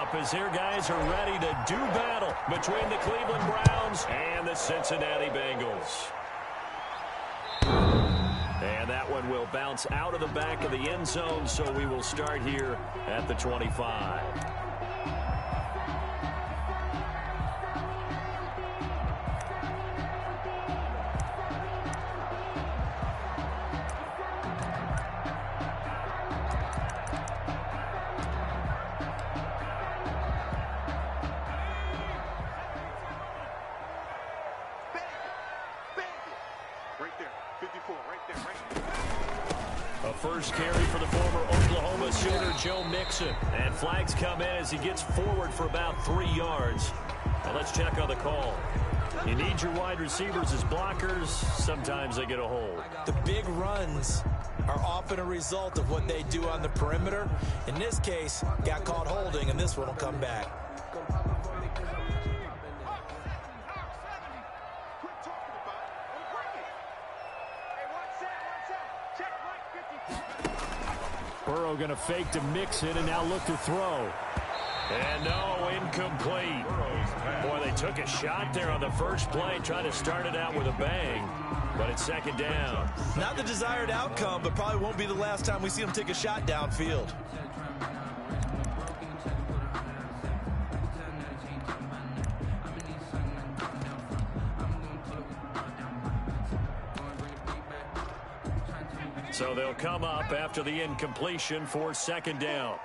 up as their guys are ready to do battle between the Cleveland Browns and the Cincinnati Bengals. And that one will bounce out of the back of the end zone, so we will start here at the 25. A first carry for the former Oklahoma Sooner, Joe Mixon. And flags come in as he gets forward for about 3 yards. Now let's check on the call. You need your wide receivers as blockers. Sometimes they get a hold. The big runs are often a result of what they do on the perimeter. In this case, got caught holding, and this one will come back. Burrow going to fake to Mixon and now look to throw. And no, incomplete. Boy, they took a shot there on the first play, trying to start it out with a bang. But it's second down. Not the desired outcome, but probably won't be the last time we see them take a shot downfield. So they'll come up after the incompletion for second down.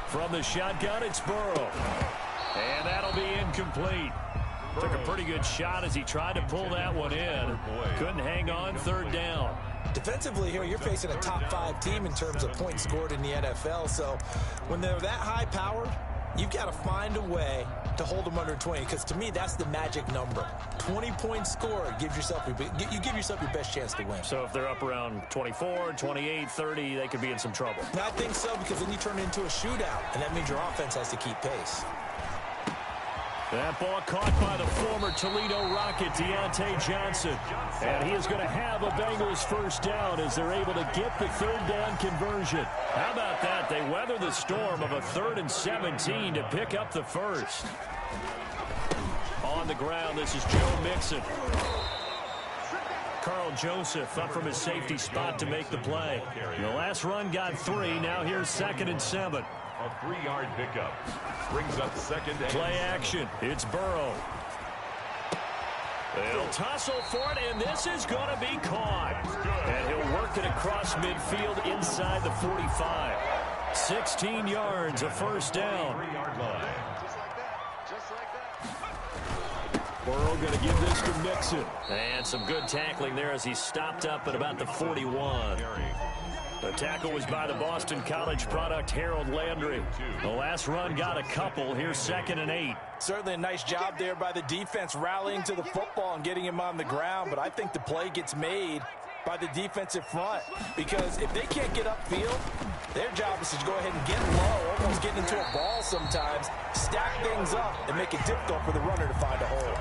From the shotgun, it's Burrow. And that'll be incomplete. Took a pretty good shot as he tried to pull that one in. Couldn't hang on, third down. Defensively here, you're facing a top-5 team in terms of points scored in the NFL. So when they're that high-powered, you've got to find a way to hold them under 20, because to me, that's the magic number. 20 points scored gives yourself you give yourself your best chance to win. So if they're up around 24, 28, 30, they could be in some trouble. I think so, because then you turn it into a shootout, and that means your offense has to keep pace. That ball caught by the former Toledo Rocket, Deontay Johnson. And he is going to have a Bengals first down as they're able to get the third down conversion. How about that? They weather the storm of a 3rd and 17 to pick up the first. On the ground, this is Joe Mixon. Carl Joseph up from his safety spot to make the play. The last run got 3. Now here's 2nd and 7. A 3-yard pickup. Brings up second and play action. It's Burrow. They'll tussle for it, and this is going to be caught. And he'll work it across midfield inside the 45. 16 yards, a first down. 3-yard line. Just like that. Burrow going to give this to Mixon. And some good tackling there as he stopped up at about the 41. The tackle was by the Boston College product, Harold Landry. The last run got a couple. Here's 2nd and 8. Certainly a nice job there by the defense rallying to the football and getting him on the ground, but I think the play gets made by the defensive front, because if they can't get upfield, their job is to go ahead and get low, almost getting into a ball sometimes, stack things up, and make it difficult for the runner to find a hole.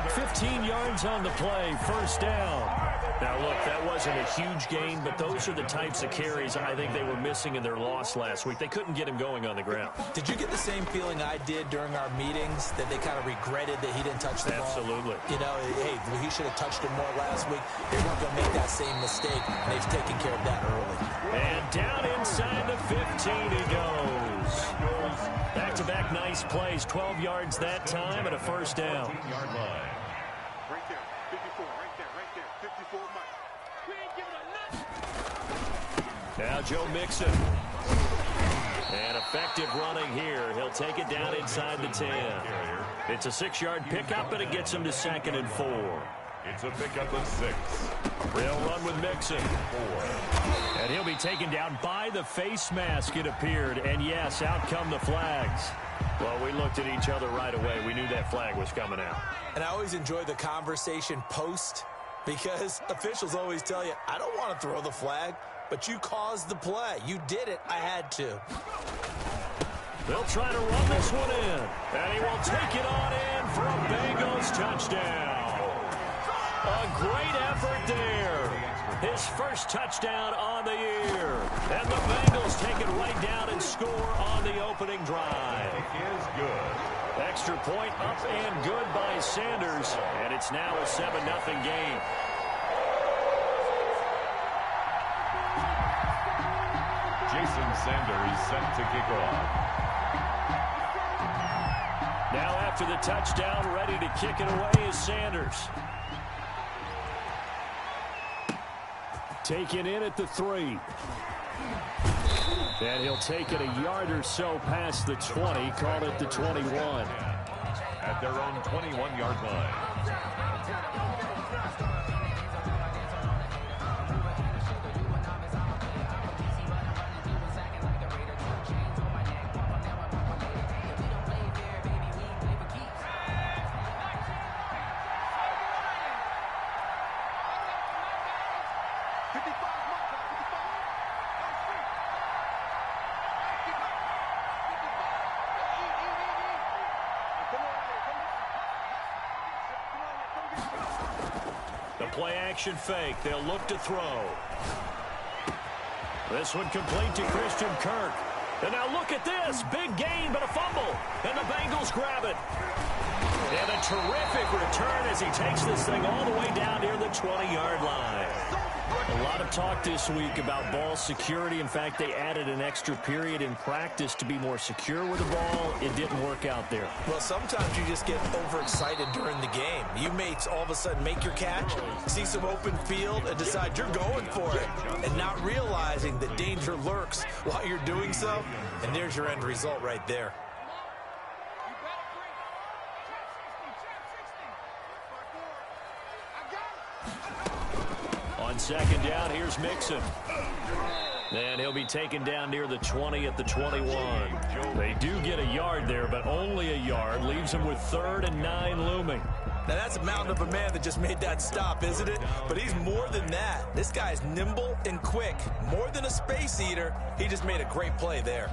15 yards on the play, first down. Now, look, that wasn't a huge gain, but those are the types of carries I think they were missing in their loss last week. They couldn't get him going on the ground. Did you get the same feeling I did during our meetings, that they kind of regretted that he didn't touch the ball? Absolutely. You know, hey, he should have touched it more last week. They weren't going to make that same mistake, and they've taken care of that early. And down inside the 15 he goes. Back-to-back nice plays, 12 yards that time and a first down. 15-yard line. Right there, 54, right there, 54 miles. We ain't giving a nut. Now Joe Mixon. And effective running here. He'll take it down inside the 10. It's a 6-yard pickup, and it gets him to 2nd and 4. It's a pickup of 6. They'll run with Mixon. 4. And he'll be taken down by the face mask, it appeared. And yes, out come the flags. Well, we looked at each other right away. We knew that flag was coming out. And I always enjoy the conversation post, because officials always tell you, I don't want to throw the flag, but you caused the play. You did it. I had to. They'll try to run this one in. And he will take it on in for a Bengals touchdown. A great effort there. His first touchdown on the year. And the Bengals take it right down and drive. Is good. Extra point up and good by Sanders, and it's now a 7-0 game. Jason Sanders set to kick off. Now after the touchdown, ready to kick it away is Sanders. Taken in at the 3. And he'll take it a yard or so past the 20, call it the 21. At their own 21-yard line. Play-action fake. They'll look to throw. This one complete to Christian Kirk. And now look at this. Big gain, but a fumble. And the Bengals grab it. And a terrific return as he takes this thing all the way down near the 20-yard line. A lot of talk this week about ball security. In fact, they added an extra period in practice to be more secure with the ball. It didn't work out there. Well, sometimes you just get overexcited during the game. You may all of a sudden make your catch, see some open field, and decide you're going for it, and not realizing that danger lurks while you're doing so. And there's your end result right there. On second down, here's Mixon. And he'll be taken down near the 20 at the 21. They do get a yard there, but only a yard. Leaves them with 3rd and 9 looming. Now, that's a mountain of a man that just made that stop, isn't it? But he's more than that. This guy's nimble and quick. More than a space eater. He just made a great play there.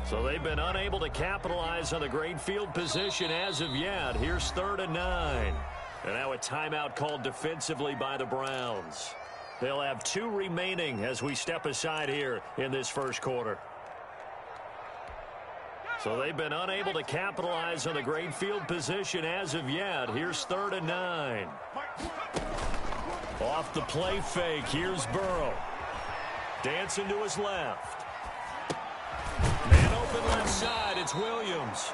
So they've been unable to capitalize on the great field position as of yet. Here's 3rd and 9. And now a timeout called defensively by the Browns. They'll have 2 remaining as we step aside here in this first quarter. So they've been unable to capitalize on the great field position as of yet. Here's 3rd and 9. Off the play fake, here's Burrow. Dancing to his left. Man open left side, it's Williams.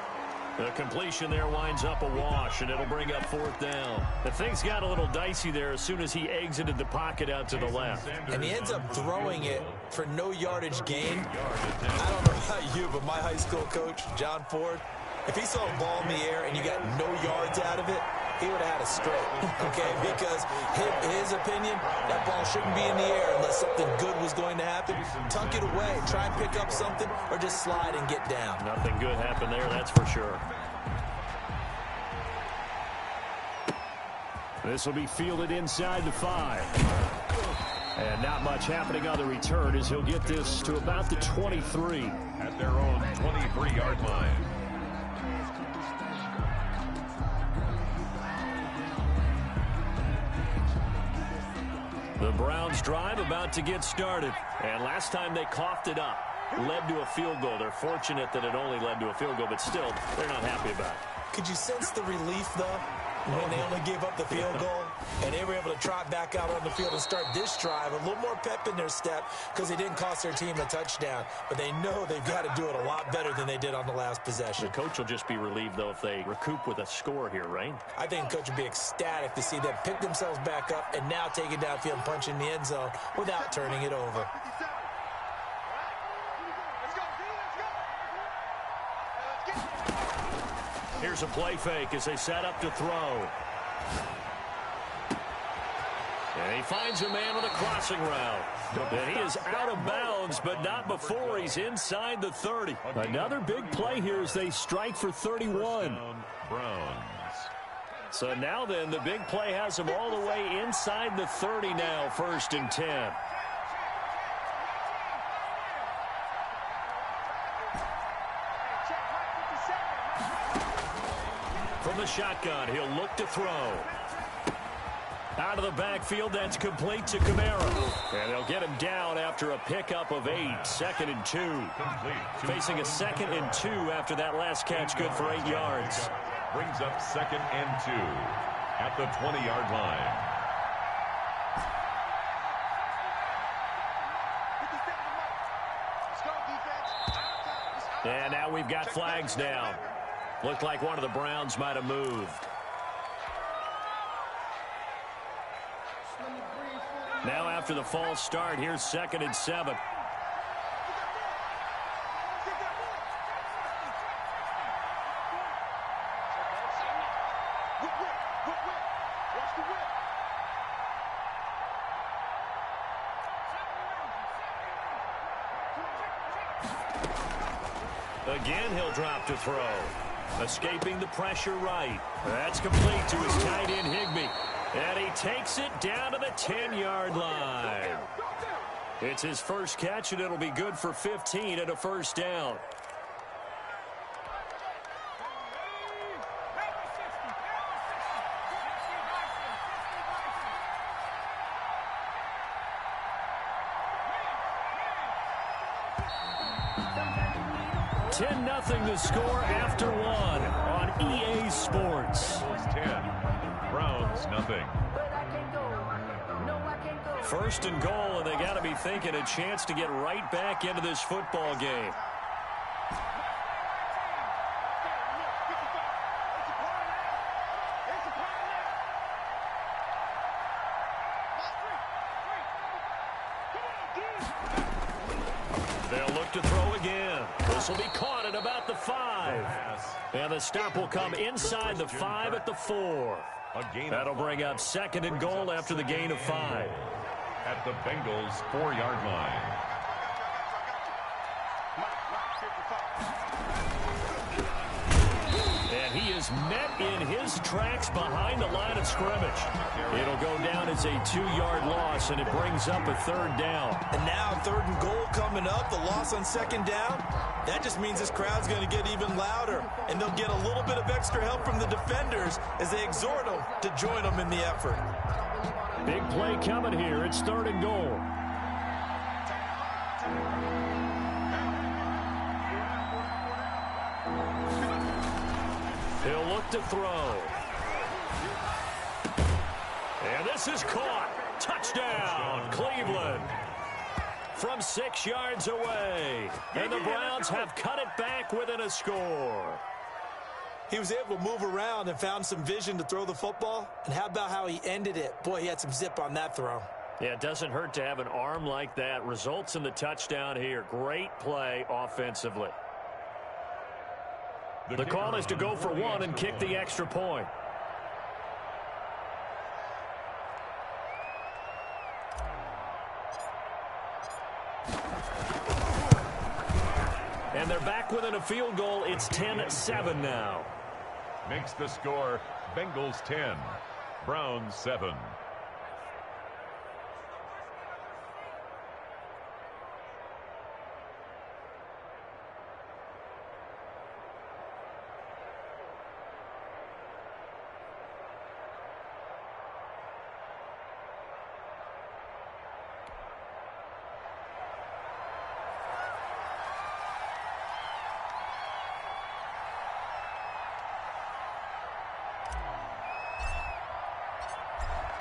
The completion there winds up a wash, and it'll bring up 4th down. The things got a little dicey there as soon as he exited the pocket out to the left. And he ends up throwing it for no yardage gain. I don't know about you, but my high school coach, John Ford, if he saw a ball in the air and you got no yards out of it, he would have had a straight, okay? Because his opinion, that ball shouldn't be in the air unless something good was going to happen. Tuck it away, try and pick up something, or just slide and get down. Nothing good happened there, that's for sure. This will be fielded inside the 5. And not much happening on the return as he'll get this to about the 23. At their own 23-yard line. The Browns drive about to get started. And last time they coughed it up, led to a field goal. They're fortunate that it only led to a field goal, but still, they're not happy about it. Could you sense the relief, though, when they only gave up the field goal and they were able to trot back out on the field and start this drive? A little more pep in their step because they didn't cost their team a touchdown. But they know they've got to do it a lot better than they did on the last possession. The coach will just be relieved, though, if they recoup with a score here, right? I think the coach would be ecstatic to see them pick themselves back up and now take it downfield and punch in the end zone without turning it over. Here's a play fake as they set up to throw. And he finds a man with a crossing route. And he is out of bounds, but not before he's inside the 30. Another big play here as they strike for 31. Browns. So now then, the big play has him all the way inside the 30 now, 1st and 10. From the shotgun, he'll look to throw. Out of the backfield, that's complete to Kamara. And they'll get him down after a pickup of 8, 2nd and 2. Facing a 2nd and 2 after that last catch, good for 8 yards. Brings up 2nd and 2 at the 20-yard line. And now we've got flags down. Looked like one of the Browns might have moved. Now after the false start, here's 2nd and 7. Again, he'll drop to throw. Escaping the pressure right. That's complete to his tight end, Higbee. And he takes it down to the 10-yard line. It's his first catch, and it'll be good for 15 and a first down. Nothing to score after 1 on EA Sports. 10, Browns nothing. 1st and goal, and they got to be thinking a chance to get right back into this football game. They'll look to throw again. This will be caught at about the 5. And the stop will come inside the 5 at the 4. That'll bring up 2nd and goal after the gain of 5. At the Bengals' 4-yard line. And he is met in his tracks behind the line of scrimmage. It'll go down as a 2-yard loss, and it brings up a 3rd down. And now 3rd and goal coming up, the loss on 2nd down. That just means this crowd's going to get even louder, and they'll get a little bit of extra help from the defenders as they exhort them to join them in the effort. Big play coming here. It's 3rd and goal. He'll look to throw. And this is caught. Touchdown, Cleveland. From 6 yards away. And the Browns have cut it back within a score. He was able to move around and found some vision to throw the football. And how about how he ended it? Boy, he had some zip on that throw. Yeah, it doesn't hurt to have an arm like that. Results in the touchdown here. Great play offensively. The call is to go for 1 and kick the extra point. And they're back within a field goal. It's 10-7 now. Makes the score Bengals 10, Browns 7.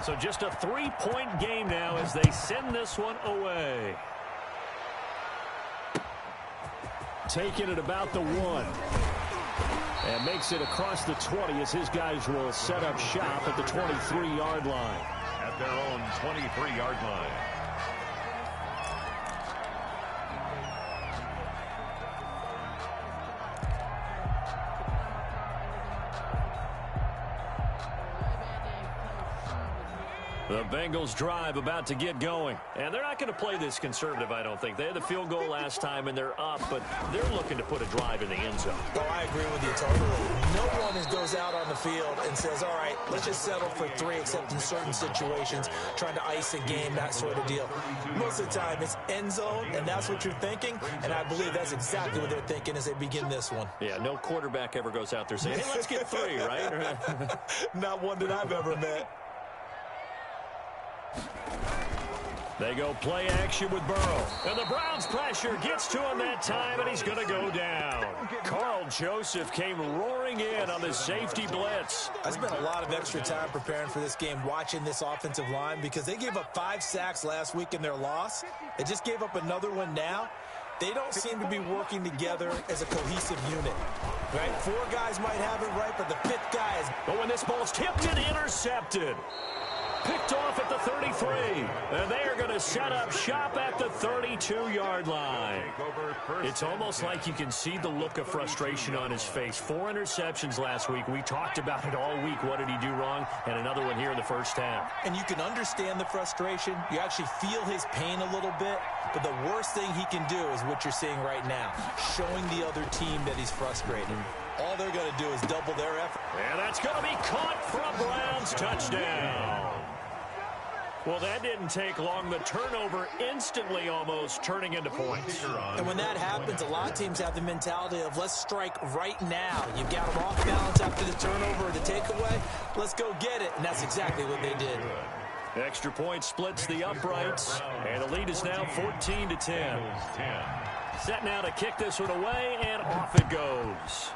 So just a 3-point game now as they send this one away. Taking it about the 1. And makes it across the 20 as his guys will set up shop at the 23-yard line. At their own 23-yard line. The Bengals drive about to get going. And they're not going to play this conservative, I don't think. They had the field goal last time, and they're up, but they're looking to put a drive in the end zone. Oh, I agree with you totally. No one goes out on the field and says, all right, let's just settle for 3, except in certain situations, trying to ice a game, that sort of deal. Most of the time, it's end zone, and that's what you're thinking, and I believe that's exactly what they're thinking as they begin this one. Yeah, no quarterback ever goes out there saying, hey, let's get 3, right? Not one that I've ever met. They go play action with Burrow. And the Browns pressure gets to him that time, and he's going to go down. Carl Joseph came roaring in on the safety blitz. I spent a lot of extra time preparing for this game, watching this offensive line, because they gave up 5 sacks last week in their loss. They just gave up another one now. They don't seem to be working together as a cohesive unit. Right? 4 guys might have it right, but the 5th guy is... But when this ball's tipped and intercepted. Picked off at the 33. And they are going to set up shop at the 32-yard line. It's almost like you can see the look of frustration on his face. 4 interceptions last week. We talked about it all week. What did he do wrong? And another one here in the first half. And you can understand the frustration. You actually feel his pain a little bit. But the worst thing he can do is what you're seeing right now, showing the other team that he's frustrated. All they're going to do is double their effort. And that's going to be caught for a Browns touchdown. Well, that didn't take long. The turnover instantly almost turning into points. And when that happens, a lot of teams have the mentality of let's strike right now. You've got them off balance after the turnover or the takeaway. Let's go get it. And that's exactly what they did. Extra point splits the uprights. And the lead is now 14-10. Set now to kick this one away, and off it goes.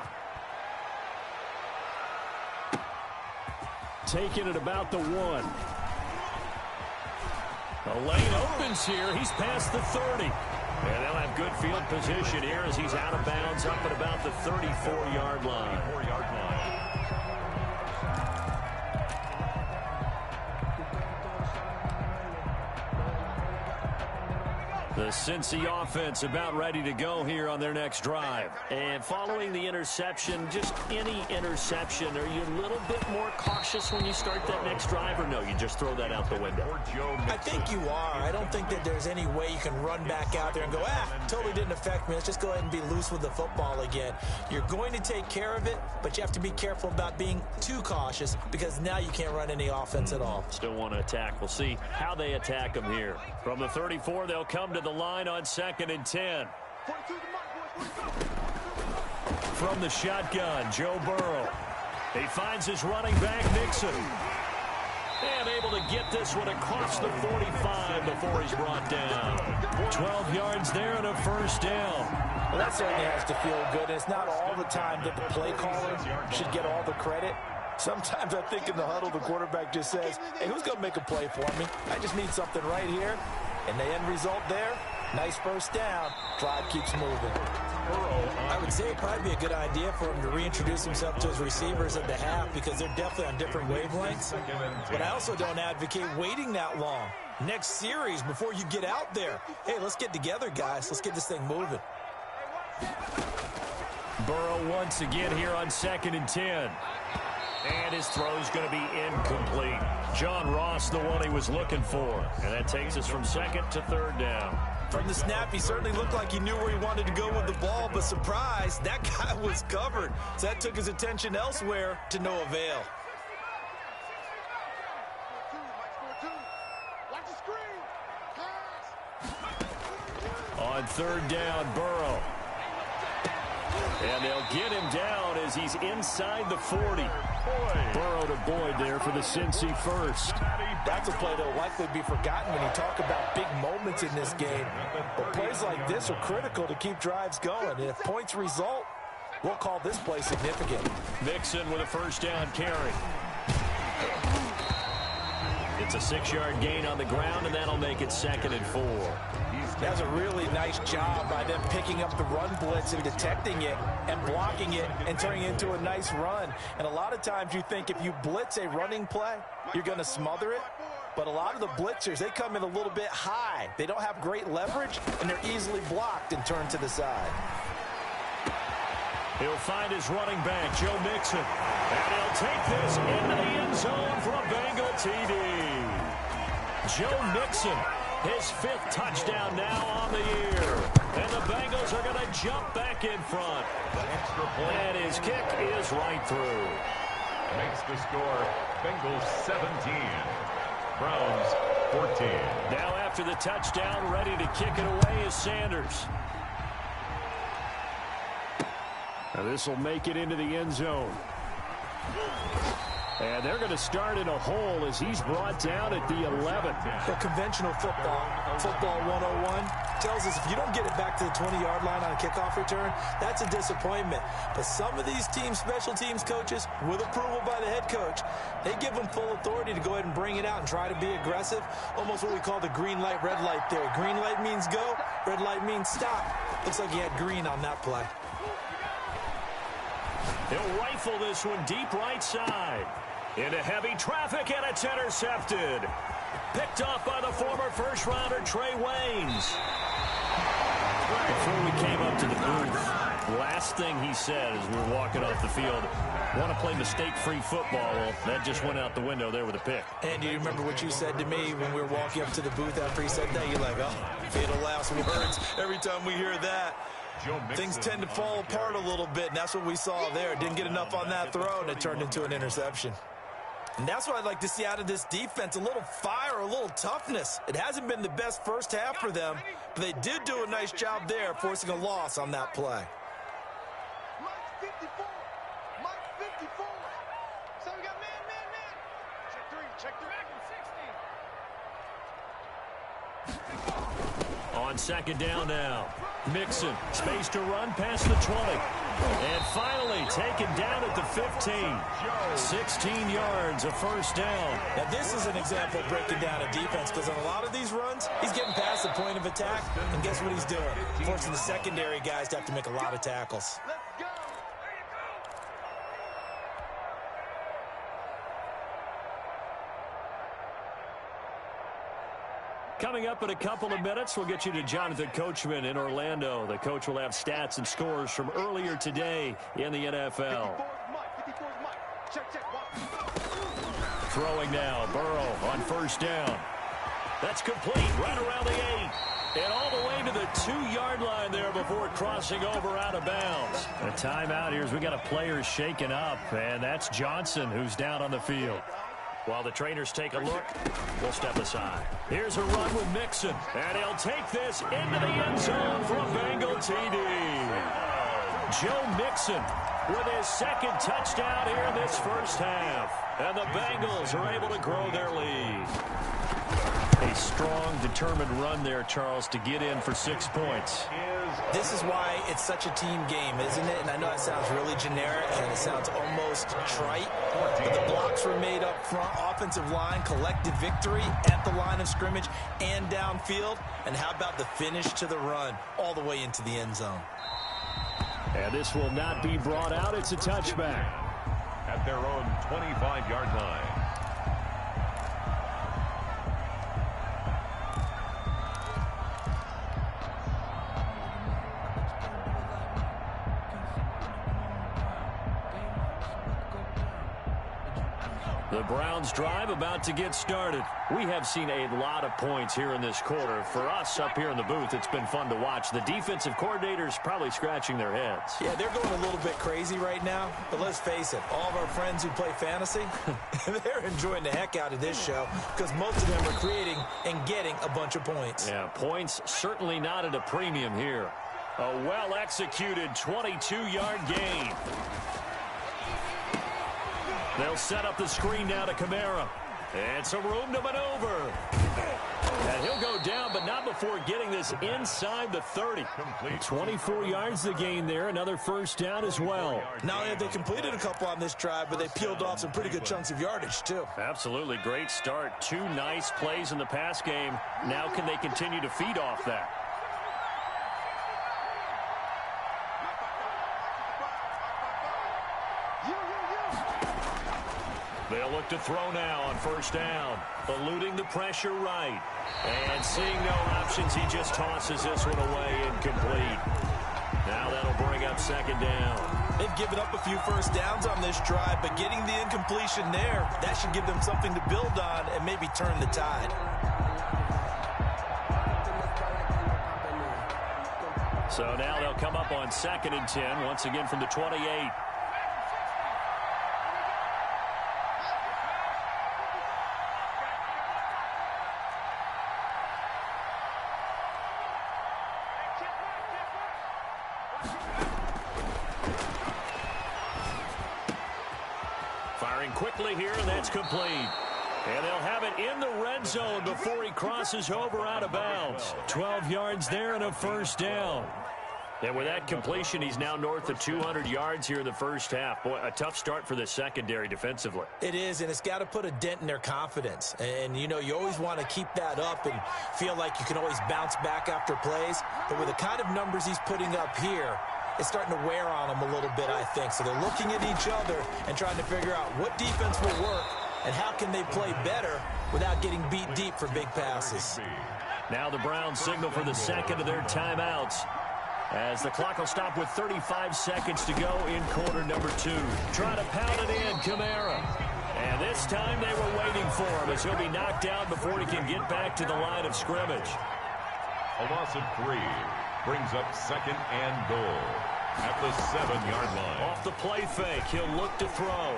Taking it about the 1. The lane opens here. He's past the 30. And they'll have good field position here as he's out of bounds up at about the 34-yard line. The Cincy offense about ready to go here on their next drive. And following the interception, just any interception, are you a little bit more cautious when you start that next drive, or no, you just throw that out the window? I think you are. I don't think that there's any way you can run back out there and go, totally didn't affect me. Let's just go ahead and be loose with the football again. You're going to take care of it, but you have to be careful about being too cautious because now you can't run any offense at all. Still want to attack. We'll see how they attack them here. From the 34, they'll come to the line on 2nd and 10. From the shotgun, Joe Burrow. He finds his running back, Nixon. And able to get this one across the 45 before he's brought down. 12 yards there and a first down. Well, that certainly has to feel good. It's not all the time that the play caller should get all the credit. Sometimes I think in the huddle, the quarterback just says, hey, who's going to make a play for me? I just need something right here. And the end result there, nice first down. Drive keeps moving. I would say it'd probably be a good idea for him to reintroduce himself to his receivers at the half because they're definitely on different wavelengths. But I also don't advocate waiting that long. Next series before you get out there. Hey, let's get together, guys. Let's get this thing moving. Burrow once again here on 2nd and 10. And his throw's going to be incomplete. John Ross, the one he was looking for. And that takes us from 2nd to 3rd down. From the snap, he certainly looked like he knew where he wanted to go with the ball, but surprise, that guy was covered. So that took his attention elsewhere to no avail. On 3rd down, Burrow. And they'll get him down as he's inside the 40. Burrow to Boyd there for the Cincy first. That's a play that will likely be forgotten when you talk about big moments in this game. But plays like this are critical to keep drives going. And if points result, we'll call this play significant. Nixon with a first down carry. It's a 6-yard gain on the ground, and that'll make it 2nd and 4. That's a really nice job by them picking up the run blitz and detecting it and blocking it and turning it into a nice run. And a lot of times you think if you blitz a running play, you're going to smother it. But a lot of the blitzers, they come in a little bit high. They don't have great leverage, and they're easily blocked and turned to the side. He'll find his running back, Joe Mixon. And he'll take this into the end zone for a Bengal TD. Joe Mixon, his 5th touchdown now on the year. And the Bengals are going to jump back in front. And his kick is right through. Makes the score Bengals 17, Browns 14. Now after the touchdown, ready to kick it away is Sanders. Now this will make it into the end zone. And they're going to start in a hole as he's brought down at the 11. Well, conventional football 101, tells us if you don't get it back to the 20-yard line on a kickoff return, that's a disappointment. But some of these special teams coaches, with approval by the head coach, they give them full authority to go ahead and bring it out and try to be aggressive, almost what we call the green light, red light theory. Green light means go, red light means stop. Looks like he had green on that play. He'll rifle this one deep right side. Into heavy traffic, and it's intercepted. Picked off by the former first-rounder Trey Waynes. Before we came up to the booth, last thing he said as we were walking off the field, want to play mistake-free football. Well, that just went out the window there with a pick. And do you remember what you said to me when we were walking up to the booth after he said that? You're like, oh, fatal last words. Every time we hear that, things tend to fall apart a little bit, and that's what we saw there. Didn't get enough on that throw, and it turned into an interception. And that's what I'd like to see out of this defense, a little fire, a little toughness. It hasn't been the best first half for them, but they did do a nice job there, forcing a loss on that play. Mike 54. Mike 54. So we got man. Check three. Back in 60. On second down now. Mixon, space to run past the 20. And finally taken down at the 15. 16 yards, a first down. Now this is an example of breaking down a defense, because on a lot of these runs, he's getting past the point of attack, and guess what he's doing? Forcing the secondary guys to have to make a lot of tackles. Let's go. Coming up in a couple of minutes, we'll get you to Jonathan Coachman in Orlando. The coach will have stats and scores from earlier today in the NFL. 54's Mike. Check. Throwing now, Burrow on first down. That's complete, right around the 8. And all the way to the 2-yard line there before crossing over out of bounds. A timeout here as we got a player shaken up, and that's Johnson who's down on the field. While the trainers take a look, we'll step aside. Here's a run with Mixon, and he'll take this into the end zone for a Bengal TD. Joe Mixon with his second touchdown here in this first half. And the Bengals are able to grow their lead. A strong, determined run there, Charles, to get in for 6 points. This is why it's such a team game, isn't it? And I know it sounds really generic and it sounds almost trite, but the blocks were made up front, offensive line, collected victory at the line of scrimmage and downfield. And how about the finish to the run all the way into the end zone? And this will not be brought out. It's a touchback. At their own 25-yard line. The Browns drive about to get started. We have seen a lot of points here in this quarter. For us up here in the booth, it's been fun to watch. The defensive coordinators probably scratching their heads. Yeah, they're going a little bit crazy right now, but let's face it, all of our friends who play fantasy, they're enjoying the heck out of this show because most of them are creating and getting a bunch of points. Yeah, points certainly not at a premium here. A well-executed 22-yard gain. They'll set up the screen now to Kamara. And some room to maneuver. And he'll go down, but not before getting this inside the 30. 24 yards the gain there. Another first down as well. Not only have they completed a couple on this drive, but they peeled off some pretty good chunks of yardage, too. Absolutely. Great start. 2 nice plays in the pass game. Now can they continue to feed off that? They'll look to throw now on first down. Eluding the pressure right. And seeing no options, he just tosses this one away incomplete. Now that'll bring up second down. They've given up a few first downs on this drive, but getting the incompletion there, that should give them something to build on and maybe turn the tide. So now they'll come up on 2nd and 10, once again from the 28. Throwing quickly here, and that's complete. And they'll have it in the red zone before he crosses over out of bounds. 12 yards there and a first down. And with that completion, he's now north of 200 yards here in the first half. Boy, a tough start for the secondary defensively. It is, and it's got to put a dent in their confidence. And, you know, you always want to keep that up and feel like you can always bounce back after plays. But with the kind of numbers he's putting up here, it's starting to wear on them a little bit, I think. So they're looking at each other and trying to figure out what defense will work and how can they play better without getting beat deep for big passes. Now the Browns signal for the second of their timeouts, as the clock will stop with 35 seconds to go in quarter number 2. Trying to pound it in, Kamara. And this time they were waiting for him, as he'll be knocked down before he can get back to the line of scrimmage. A loss of 3 brings up second and goal at the 7-yard line. Off the play fake, he'll look to throw.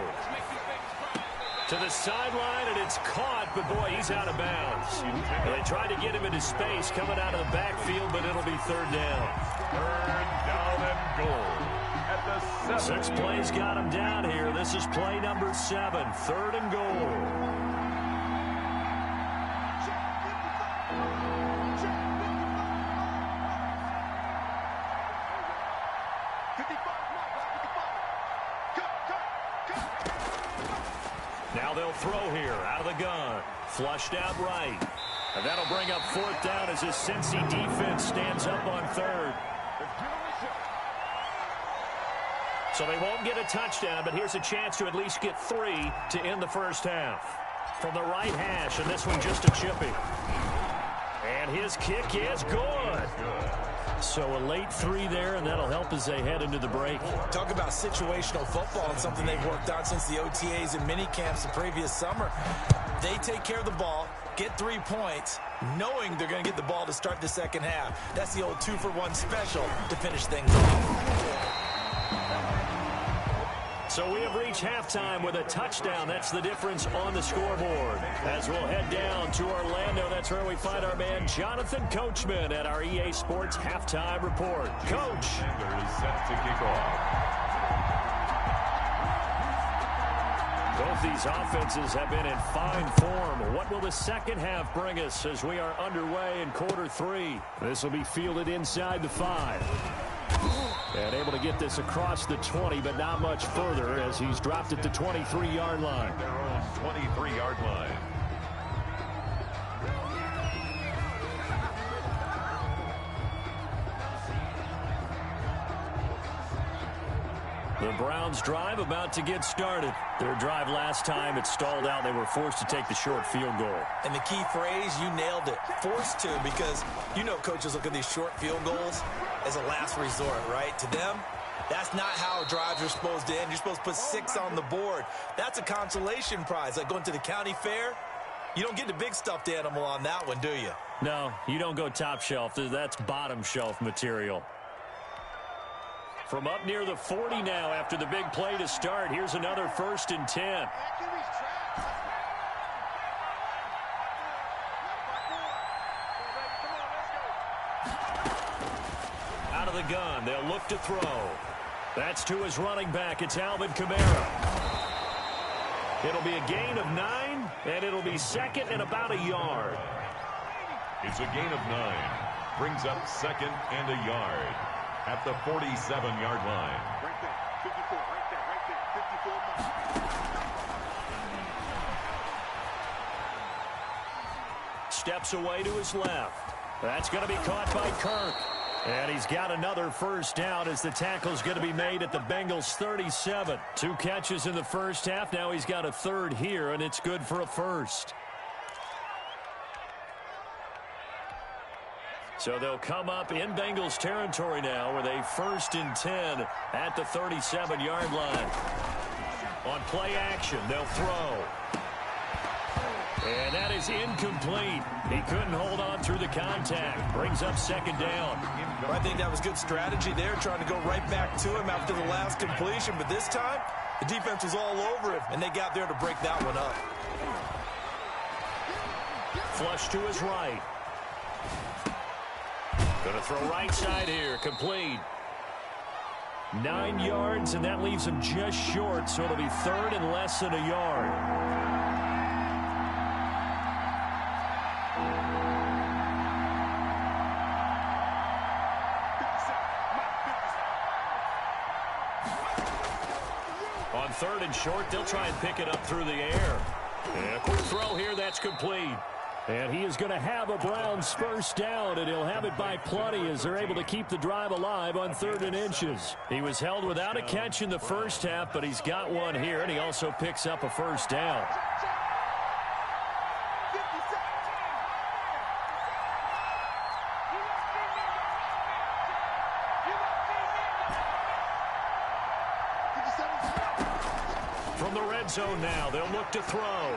To the sideline, and it's caught, but boy, he's out of bounds. They tried to get him into space coming out of the backfield, but it'll be third down. Third down and goal at the 7. 6 plays got him down here. This is play number 7, third and goal. Now they'll throw here out of the gun. Flushed out right. And that'll bring up fourth down as this Cincy defense stands up on third. So they won't get a touchdown, but here's a chance to at least get 3 to end the first half. From the right hash, and this one just a chippy. And his kick is good. So a late 3 there, and that'll help as they head into the break. Talk about situational football and something they've worked on since the OTAs and mini camps the previous summer. They take care of the ball, get 3 points, knowing they're going to get the ball to start the second half. That's the old 2-for-1 special to finish things off. So we have reached halftime with a touchdown. That's the difference on the scoreboard. As we'll head down to Orlando, that's where we find our man Jonathan Coachman at our EA Sports Halftime Report. Coach. Is set to kick off. Both these offenses have been in fine form. What will the second half bring us as we are underway in quarter 3? This will be fielded inside the 5. And able to get this across the 20, but not much further as he's dropped at the 23-yard line. Their own 23-yard line. The Browns drive about to get started. Their drive last time, it stalled out. They were forced to take the short field goal. And the key phrase, you nailed it, forced to, because you know coaches look at these short field goals as a last resort, right? To them, that's not how drives are supposed to end. You're supposed to put 6 on the board. That's a consolation prize. Like going to the county fair, you don't get the big stuffed animal on that one, do you? No, you don't go top shelf. That's bottom shelf material. From up near the 40 now after the big play to start. Here's another 1st and 10. Out of the gun. They'll look to throw. That's to his running back. It's Alvin Kamara. It'll be a gain of 9, and it'll be second and about a yard. It's a gain of 9. Brings up second and a yard at the 47-yard line. Right there, 54, right there, 54 miles. Steps away to his left. That's going to be caught by Kirk. And he's got another first down as the tackle's going to be made at the Bengals 37. 2 catches in the first half. Now he's got a third here, and it's good for a first. So they'll come up in Bengals territory now with a 1st and 10 at the 37-yard line. On play action, they'll throw. And that is incomplete. He couldn't hold on through the contact. Brings up second down. Well, I think that was good strategy there, trying to go right back to him after the last completion. But this time, the defense was all over him, and they got there to break that one up. Flush to his right. Going to throw right side here. Complete. 9 yards, and that leaves him just short, so it'll be third and less than a yard. On third and short, they'll try and pick it up through the air. And a quick throw here, that's complete. And he is going to have a Browns first down, and he'll have it by plenty as they're able to keep the drive alive on 3rd and inches. He was held without a catch in the first half, but he's got one here, and he also picks up a first down. From the red zone now, they'll look to throw.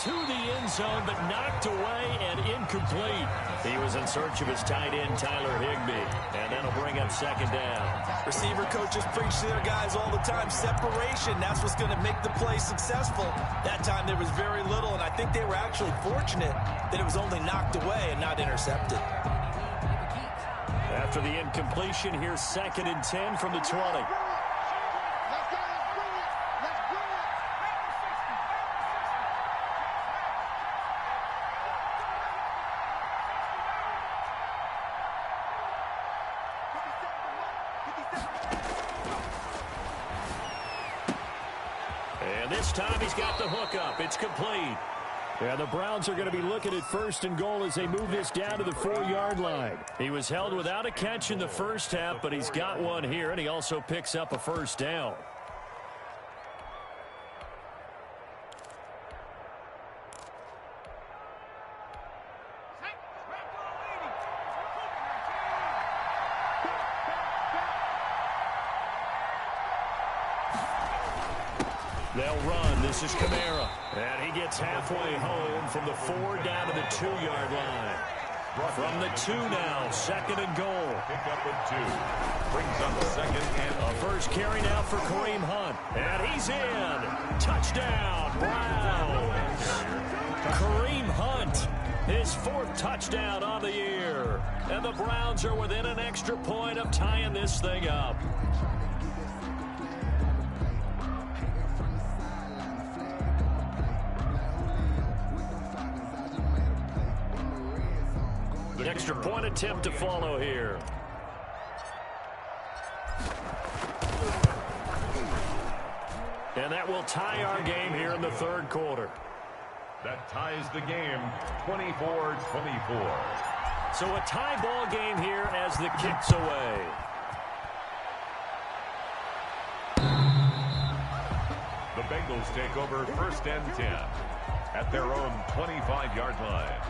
To the end zone, but knocked away and incomplete. He was in search of his tight end, Tyler Higbee, and that'll bring up 2nd down. Receiver coaches preach to their guys all the time. Separation, that's what's going to make the play successful. That time there was very little, and I think they were actually fortunate that it was only knocked away and not intercepted. After the incompletion, here's 2nd and 10 from the 20. And this time he's got the hook up. It's complete. Yeah, the Browns are going to be looking at 1st and goal as they move this down to the 4-yard line. He was held without a catch in the first half, but he's got one here, and he also picks up a first down. They'll run. This is Kamara. And he gets halfway home from the 4 down to the 2-yard line. From the 2 now, 2nd and goal. Pick up with 2. Brings up 2nd and A first carry now for Kareem Hunt. And he's in. Touchdown, Browns. Kareem Hunt, his 4th touchdown on the year. And the Browns are within an extra point of tying this thing up. An extra point attempt to follow here. And that will tie our game here in the 3rd quarter. that ties the game 24-24. So a tie ball game here as the kick's away. The Bengals take over 1st and 10 at their own 25-yard line.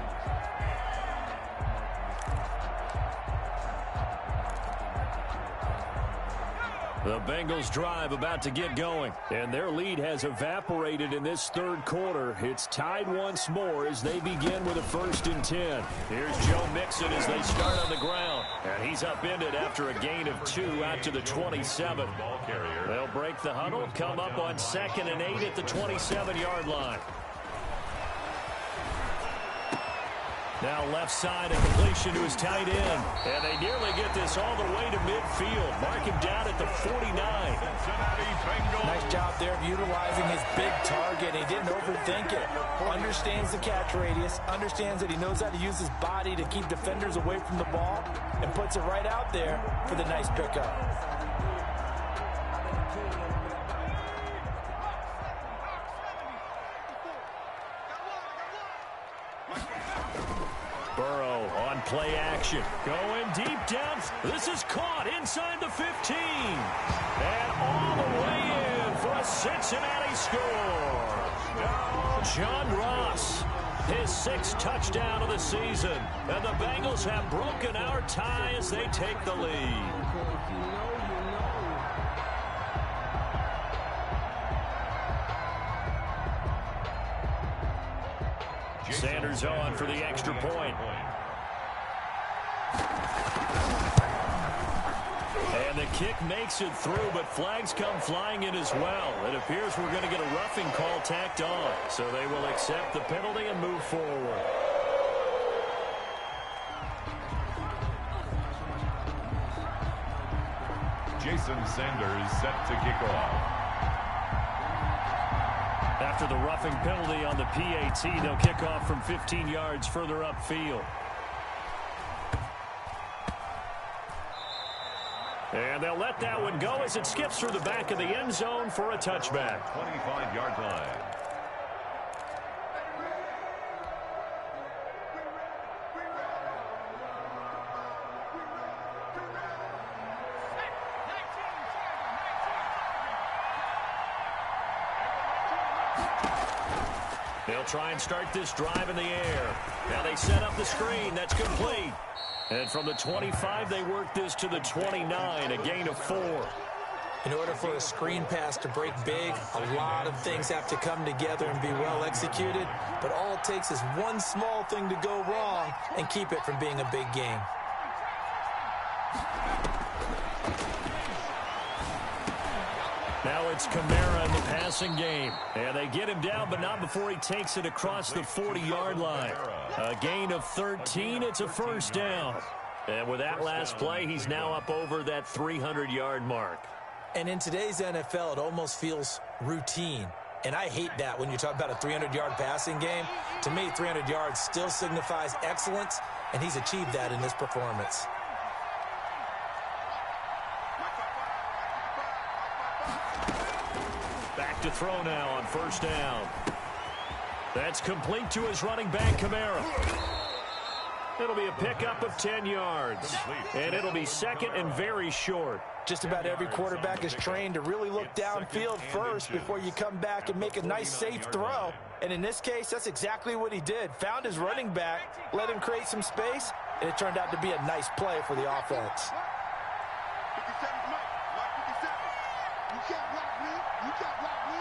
The Bengals drive about to get going, and their lead has evaporated in this 3rd quarter. It's tied once more as they begin with a 1st and 10. Here's Joe Mixon as they start on the ground, and he's upended after a gain of 2 out to the 27. They'll break the huddle, come up on 2nd and 8 at the 27-yard line. Now left side, a completion to his tight end. And they nearly get this all the way to midfield. Mark him down at the 49. Nice job there of utilizing his big target. He didn't overthink it. Understands the catch radius. Understands that he knows how to use his body to keep defenders away from the ball. And puts it right out there for the nice pickup. Burrow on play action. Going deep down. This is caught inside the 15. And all the way in for a Cincinnati score. John Ross, his 6th touchdown of the season. And the Bengals have broken our tie as they take the lead. Sanders on for the extra point. And the kick makes it through, but flags come flying in as well. It appears we're going to get a roughing call tacked on. So they will accept the penalty and move forward. Jason Sanders set to kick off. After the roughing penalty on the PAT, they'll kick off from 15 yards further upfield. And they'll let that one go as it skips through the back of the end zone for a touchback. 25-yard line. They'll try and start this drive in the air. Now they set up the screen. That's complete. And from the 25, they work this to the 29, a gain of 4. In order for a screen pass to break big, a lot of things have to come together and be well executed. But all it takes is one small thing to go wrong and keep it from being a big game. Now it's Kamara in the passing game. And they get him down, but not before he takes it across the 40-yard line. A gain of 13. It's a first down. And with that last play, he's now up over that 300-yard mark. And in today's NFL, it almost feels routine. And I hate that when you talk about a 300-yard passing game. To me, 300 yards still signifies excellence, and he's achieved that in this performance. Back to throw now on first down. That's complete to his running back, Kamara. It'll be a pickup of 10 yards. And it'll be second and very short. Just about every quarterback is trained to really look downfield first before you come back and make a nice, safe throw. And in this case, that's exactly what he did. Found his running back, let him create some space, and it turned out to be a nice play for the offense. 57's Mike. Mike 57. You can't block me. You can't block me.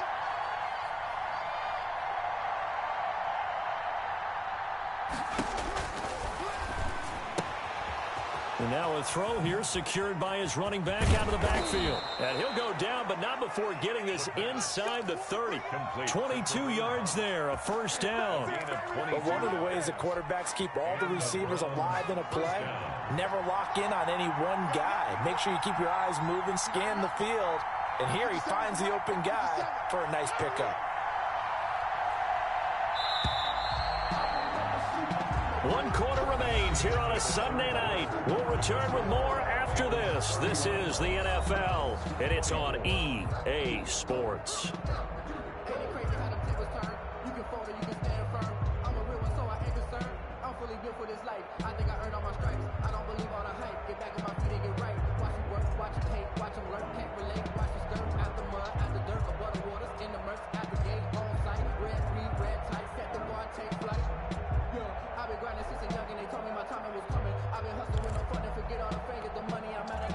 And now a throw here secured by his running back out of the backfield. And he'll go down, but not before getting this inside the 30. 22 yards there, a first down. But one of the ways the quarterbacks keep all the receivers alive in a play, never lock in on any one guy. Make sure you keep your eyes moving, scan the field. And here he finds the open guy for a nice pickup. 1 quarter remains here on a Sunday night. We'll return with more after this. This is the NFL, and it's on EA Sports.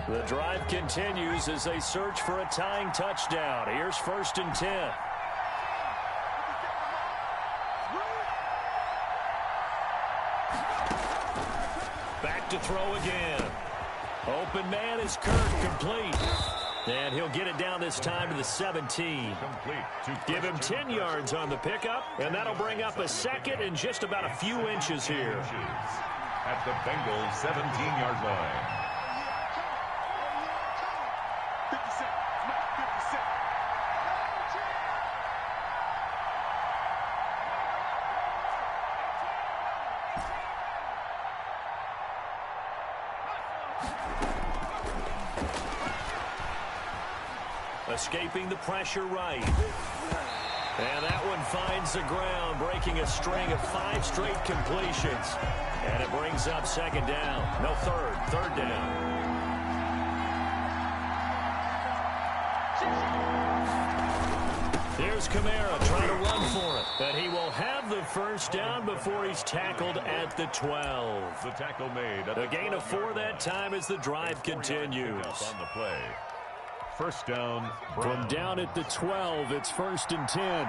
The drive continues as they search for a tying touchdown. Here's 1st and 10. Back to throw again. Open man is Kirk, complete. And he'll get it down this time to the 17. Give him 10 yards on the pickup, and that'll bring up a second and just about a few inches here. At the Bengals' 17-yard line. 57. Mike 57. Escaping the pressure right. And that one finds the ground, breaking a string of 5 straight completions. And it brings up 2nd down. No, third down. Here's Kamara trying to run for it. But he will have the first down before he's tackled at the 12. The tackle made. A gain of 4 that time as the drive continues. On the play. First down. From down at the 12, it's 1st and 10.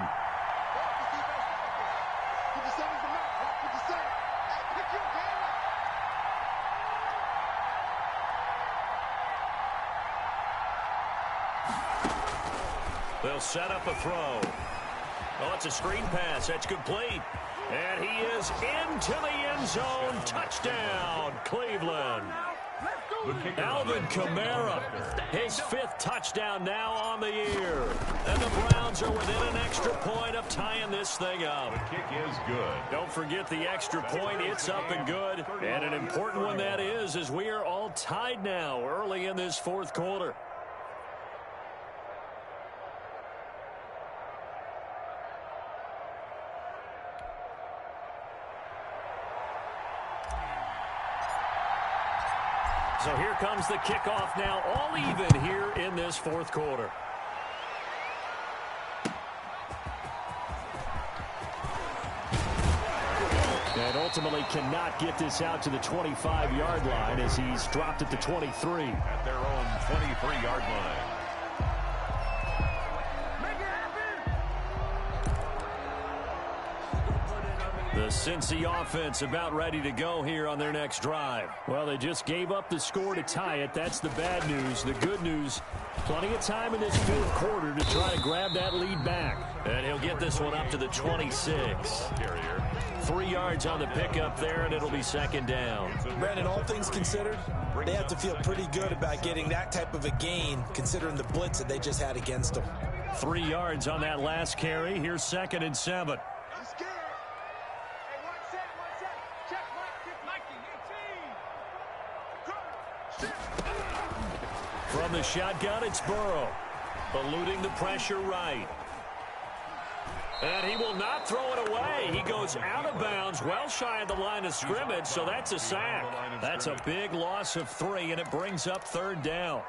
57's the Mike. 57. Hey, pick your game up. They'll set up a throw. Oh, it's a screen pass. That's complete. And he is into the end zone. Touchdown, Cleveland. Let's go. Alvin Kamara, his 5th touchdown now on the year. And the Browns are within an extra point of tying this thing up. The kick is good. Don't forget the extra point. It's up and good. And an important one that is, as we are all tied now early in this 4th quarter. So here comes the kickoff now, all even here in this 4th quarter. And ultimately cannot get this out to the 25-yard line as he's dropped at the 23. At their own 23-yard line. The Cincy offense about ready to go here on their next drive. Well, they just gave up the score to tie it. That's the bad news. The good news, plenty of time in this 4th quarter to try to grab that lead back. And he'll get this one up to the 26. 3 yards on the pickup there, and it'll be 2nd down. Brandon, all things considered, they have to feel pretty good about getting that type of a gain, considering the blitz that they just had against them. 3 yards on that last carry. Here's 2nd and 7. From the shotgun, it's Burrow. Eluding the pressure right. And he will not throw it away. He goes out of bounds, well shy of the line of scrimmage, so that's a sack. That's a big loss of 3, and it brings up 3rd down.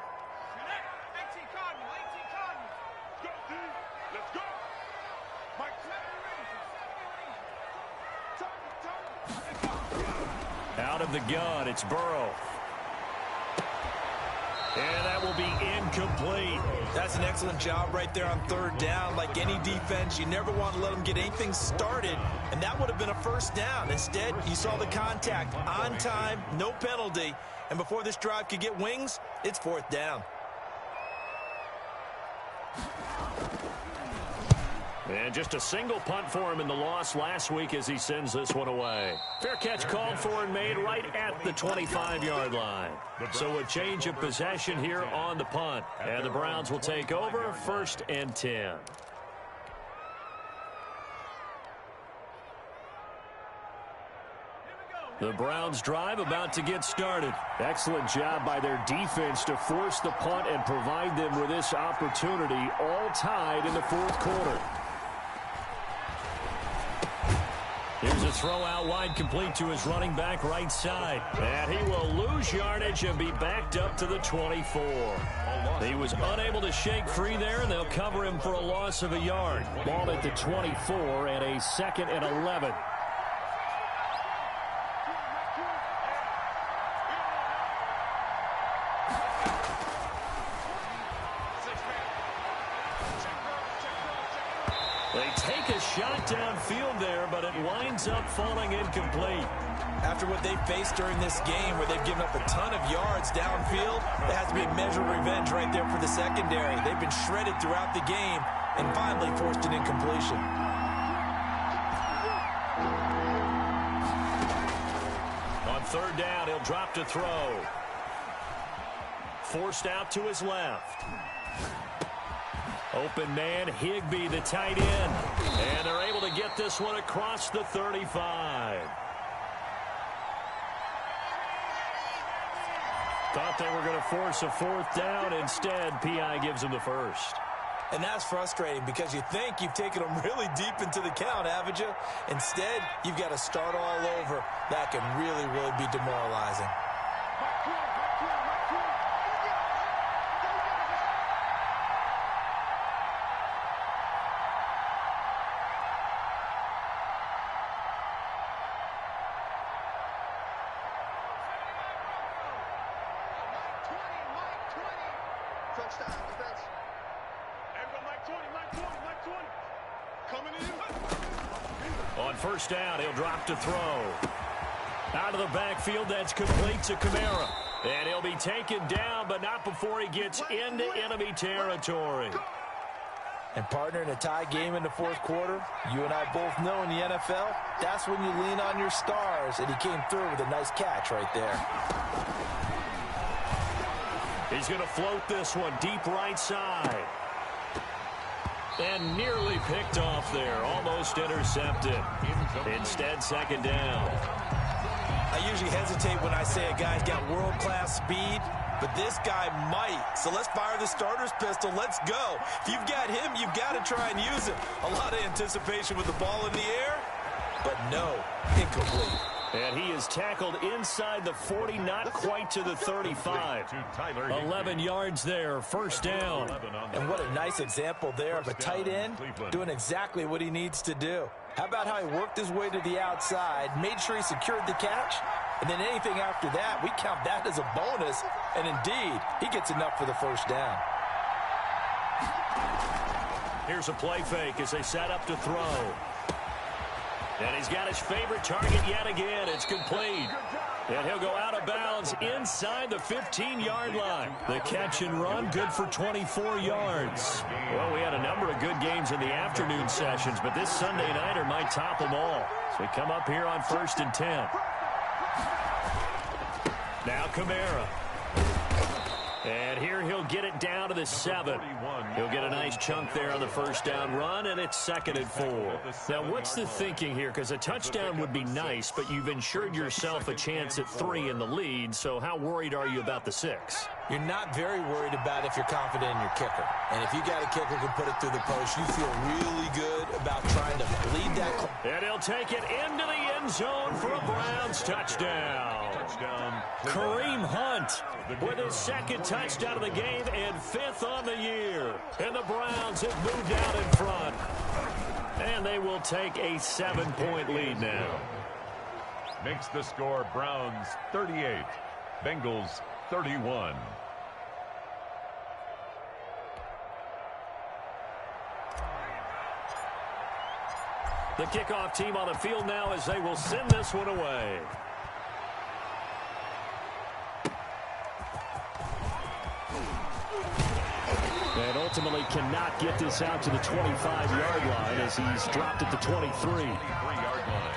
Out of the gun, it's Burrow. And that will be incomplete. That's an excellent job right there on 3rd down. Like any defense, you never want to let them get anything started, and that would have been a 1st down. Instead, you saw the contact on time, no penalty, and before this drive could get wings, it's 4th down. And just a single punt for him in the loss last week as he sends this one away. Fair catch called for and made right at the 25-yard line. So a change of possession here on the punt. And the Browns will take over 1st and 10. The Browns drive about to get started. Excellent job by their defense to force the punt and provide them with this opportunity, all tied in the 4th quarter. Here's a throw out wide, complete to his running back right side. And he will lose yardage and be backed up to the 24. He was unable to shake free there, and they'll cover him for a loss of a yard. Ball at the 24 and a 2nd and 11. They take a shot downfield there, but it winds up falling incomplete. After what they faced during this game where they've given up a ton of yards downfield, there has to be a measure of revenge right there for the secondary. They've been shredded throughout the game and finally forced an incompletion. On 3rd down, he'll drop to throw. Forced out to his left. Open man, Higbee, the tight end. And they're able to get this one across the 35. Thought they were going to force a 4th down. Instead, P.I. gives them the 1st. And that's frustrating because you think you've taken them really deep into the count, haven't you? Instead, you've got to start all over. That can really, really be demoralizing. On 1st down, he'll drop to throw. Out of the backfield, that's complete to Kamara. And he'll be taken down, but not before he gets into enemy territory. And partner, in a tie game in the 4th quarter, you and I both know in the NFL, that's when you lean on your stars, and he came through with a nice catch right there. He's going to float this one deep right side. And nearly picked off there. Almost intercepted. Instead, second down. I usually hesitate when I say a guy's got world-class speed, but this guy might. So let's fire the starter's pistol. Let's go. If you've got him, you've got to try and use it. A lot of anticipation with the ball in the air, but no, incomplete. And he is tackled inside the 40, not quite to the 35. 11 yards there, first down. And what a nice example there of a tight end doing exactly what he needs to do. How about how he worked his way to the outside, made sure he secured the catch, and then anything after that, we count that as a bonus. And indeed, he gets enough for the first down. Here's a play fake as they set up to throw. And he's got his favorite target yet again. It's complete. And he'll go out of bounds inside the 15-yard line. The catch and run, good for 24 yards. Well, we had a number of good games in the afternoon sessions, but this Sunday nighter might top them all. So we come up here on 1st and 10. Now Kamara. And here he'll get it down to the 7. He'll get a nice chunk there on the first down run, and it's 2nd and 4. Now, what's the thinking here? Because a touchdown would be nice, but you've ensured yourself a chance at 3 in the lead, so how worried are you about the 6? You're not very worried about if you're confident in your kicker. And if you got a kicker who can put it through the post, you feel really good about trying to bleed that. And he'll take it into the end zone for a Browns touchdown. Kareem Hunt with his 2nd touchdown of the game and 5th on the year. And the Browns have moved out in front. And they will take a 7-point lead now. Makes the score Browns 38, Bengals 31. The kickoff team on the field now as they will send this one away. And ultimately cannot get this out to the 25-yard line as he's dropped at the 23. 3-yard line.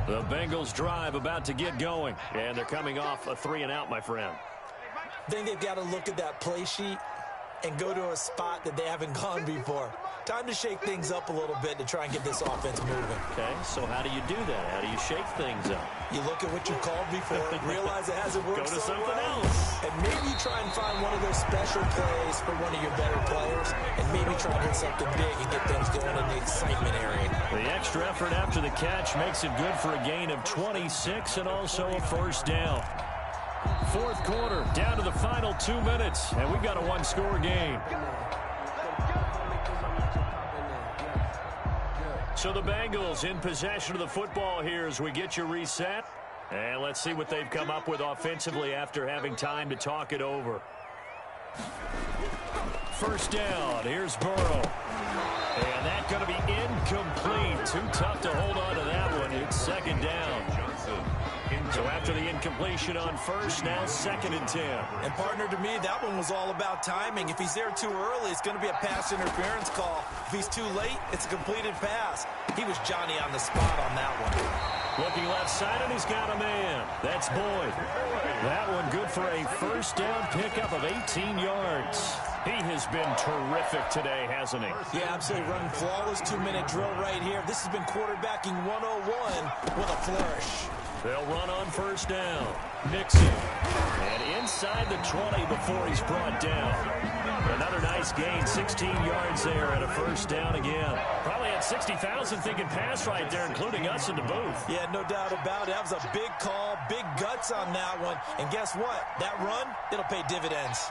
The Bengals drive about to get going, and they're coming off a 3-and-out, my friend. I think they've got to look at that play sheet and go to a spot that they haven't gone before. Time to shake things up a little bit to try and get this offense moving. Okay, so how do you do that? How do you shake things up? You look at what you called before, realize it hasn't worked Go to so something well, else. and maybe try and find one of those special plays for one of your better players, and maybe try and hit something big and get things going in the excitement area. The extra effort after the catch makes it good for a gain of 26 and also a first down. 4th quarter, down to the final 2 minutes, and we've got a 1-score game. So the Bengals in possession of the football here as we get you reset. And let's see what they've come up with offensively after having time to talk it over. First down, here's Burrow. And that's going to be incomplete. Too tough to hold on to that one. It's 2nd down. So after the incompletion on first, now 2nd and 10. And partner, to me, that one was all about timing. If he's there too early, it's going to be a pass interference call. If he's too late, it's a completed pass. He was Johnny on the spot on that one. Looking left side, and he's got a man. That's Boyd. That one good for a first down pickup of 18 yards. He has been terrific today, hasn't he? Yeah, absolutely. Running flawless 2-minute drill right here. This has been quarterbacking 101 with a flourish. They'll run on first down. Nixon. And inside the 20 before he's brought down. Another nice gain, 16 yards there and a first down again. Probably had 60,000 thinking pass right there, including us in the booth. Yeah, no doubt about it. That was a big call, big guts on that one. And guess what? That run, it'll pay dividends.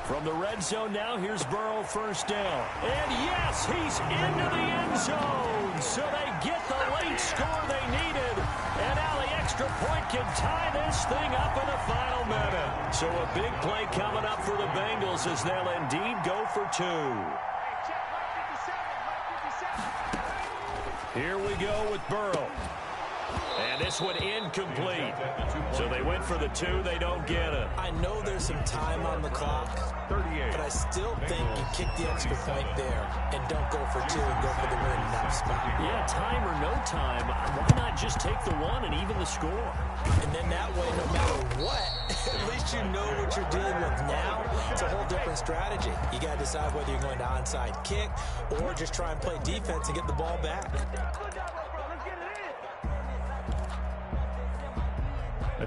From the red zone now, here's Burrow, first down. And yes, he's into the end zone. So they get the late score they needed. And now the extra point can tie this thing up in the final minute. So a big play coming up for the Bengals as they'll indeed go for 2. Here we go with Burrow. And this one incomplete. So they went for the 2. They don't get it. I know there's some time on the clock, but I still think you kick the extra point there and don't go for 2 and go for the win in that spot. Yeah, time or no time, why not just take the 1 and even the score? And then that way, no matter what, at least you know what you're dealing with now. It's a whole different strategy. You got to decide whether you're going to onside kick or just try and play defense and get the ball back.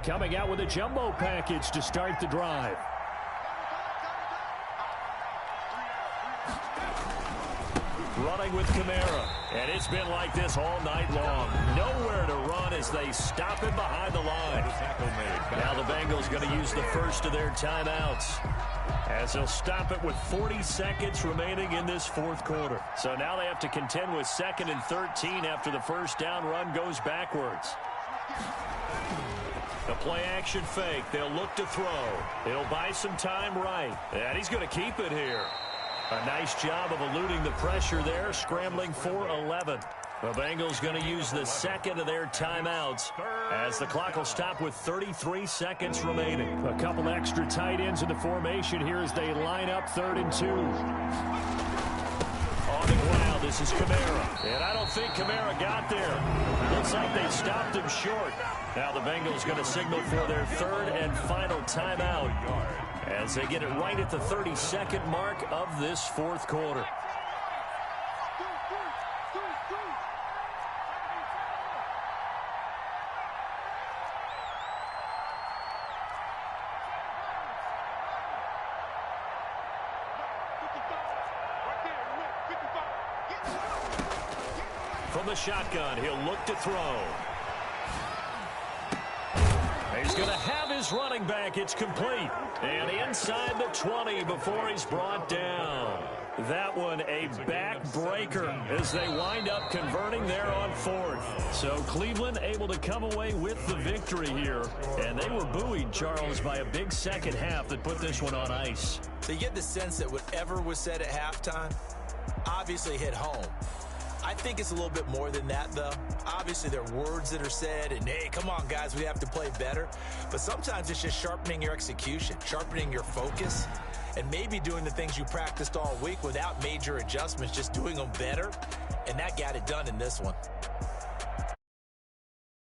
Coming out with a jumbo package to start the drive. Running with Kamara. And it's been like this all night long. Nowhere to run as they stop him behind the line. Now the Bengals going to use the first of their timeouts, as they'll stop it with 40 seconds remaining in this fourth quarter. So now they have to contend with 2nd and 13 after the first down run goes backwards. The play-action fake. They'll look to throw. He'll buy some time right. And he's going to keep it here. A nice job of eluding the pressure there, scrambling for 11. The Bengals going to use the second of their timeouts as the clock will stop with 33 seconds remaining. A couple extra tight ends in the formation here as they line up 3rd and 2. On the ground, this is Kamara. And I don't think Kamara got there. Looks like they stopped him short. Now the Bengals going to signal for their 3rd and final timeout as they get it right at the 32nd mark of this fourth quarter. From the shotgun, he'll look to throw. He's going to have his running back. It's complete. And inside the 20 before he's brought down. That one a backbreaker as they wind up converting there on 4th. So Cleveland able to come away with the victory here. And they were buoyed, Charles, by a big second half that put this one on ice. So you get the sense that whatever was said at halftime obviously hit home. I think it's a little bit more than that, though. Obviously, there are words that are said, and, hey, come on, guys, we have to play better. But sometimes it's just sharpening your execution, sharpening your focus, and maybe doing the things you practiced all week without major adjustments, just doing them better, and that got it done in this one.